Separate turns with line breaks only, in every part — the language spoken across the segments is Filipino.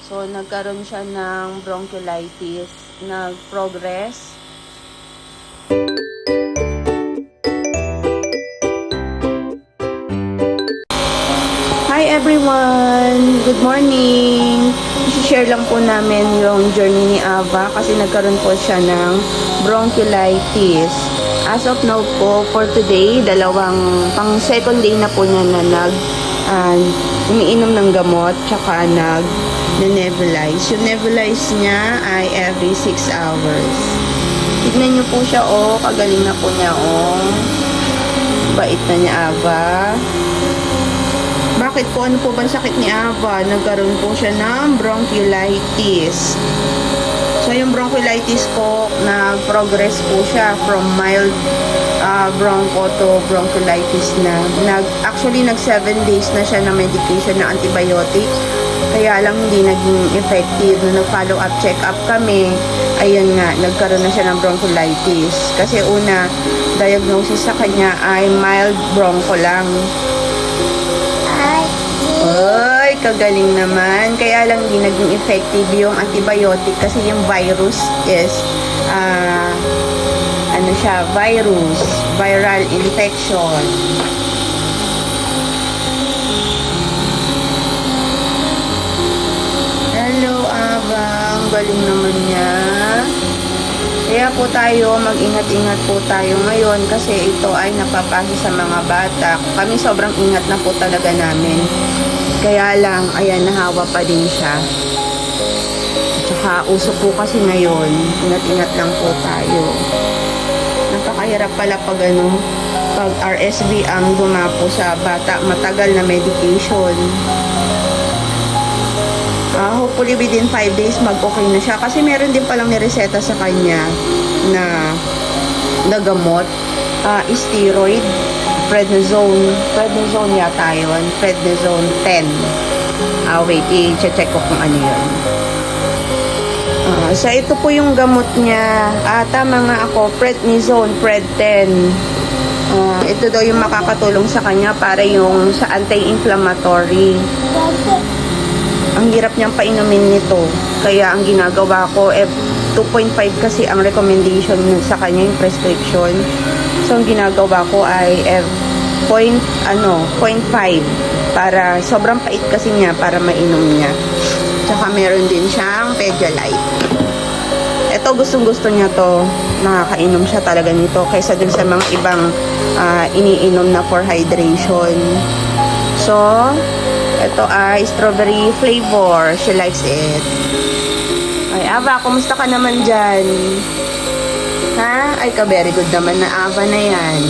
So, nagkaroon siya ng bronchiolitis. Nag-progress. Hi everyone! Good morning! I-share lang po namin yung journey ni Ava kasi nagkaroon po siya ng bronchiolitis. As of now po, for today, pang second day na po niya na umiinom ng gamot tsaka nag-nebulize. Yung nebulize niya ay every 6 hours. Tignan niyo po siya, oh. Kagaling na po niya, oh. Bait na niya, Ava. Bakit po? Ano po ba sakit ni Ava? Nagkaroon po siya ng bronchiolitis. So, yung bronchiolitis po, nag-progress po siya from mild broncho to bronchiolitis na. Actually, nag 7 days na siya na medication na antibiotic. Kaya lang hindi naging effective. Nung nag-follow up, check up kami, ayun nga, nagkaroon na siya ng bronchiolitis. Kasi una, diagnosis sa kanya ay mild broncho lang. Ay, kagaling naman. Kaya lang hindi naging effective yung antibiotic kasi yung virus is viral infection. Hello, Ava. Ang galing naman niya. Kaya po tayo, mag-ingat-ingat po tayo ngayon kasi ito ay napapasa sa mga bata. Kami sobrang ingat na po talaga namin. Kaya lang, ayan, nahawa pa din siya. Tsaka, uso po kasi ngayon. Ingat-ingat lang po tayo. Napakahirap pala pag RSV ang dumapo sa bata. Matagal na medication. Hopefully within 5 days mag-okay na siya. Kasi meron din palang nireseta sa kanya na gamot. Steroid. Prednisone yata yun. Prednisone 10. Wait, i-check ko kung ano yun. So, ito po yung gamot niya. Tama nga ako. Prednisone, Pred 10. Ito daw yung makakatulong sa kanya para yung sa anti-inflammatory. Ang hirap niyang painumin nito. Kaya ang ginagawa ko, 2.5 kasi ang recommendation sa kanya yung prescription. So, ang ginagawa ko ay 0.5 para sobrang pait kasi niya para mainom niya. Tsaka meron din siyang Pedialyte. Ito gustong-gusto niya to. Nakakainom siya talaga nito kaysa dun sa mga ibang iniinom na for hydration. So, ito ay strawberry flavor. She likes it. Ay, Ava, kumusta ka naman dyan? Ha? Ay, very good naman na Ava na yan.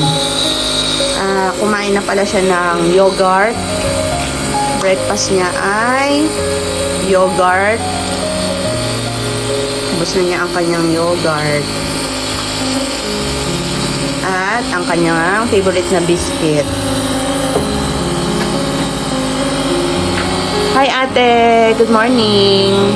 Kumain na pala siya ng yogurt. Breakfast niya ay yogurt. Ubus na niya ang kanyang yogurt. At ang kanyang favorite na biscuit. Hi, ate. Good morning.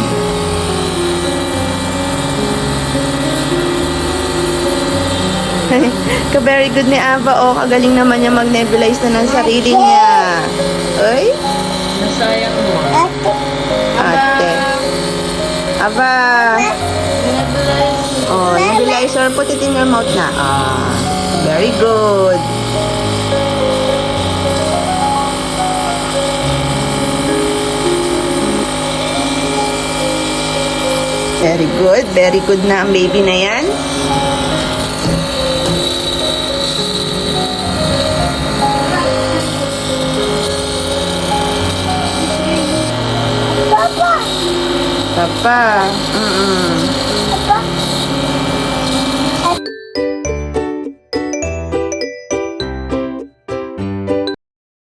Ka-very good ni Ava. Kagaling naman niya mag-nebulize na ng sarili niya. Ay?
Nasayang mo.
Ate. Ava. Nebulizer. Put it in your mouth na. Very good. Very good. Very good na ang baby na yan. Papa.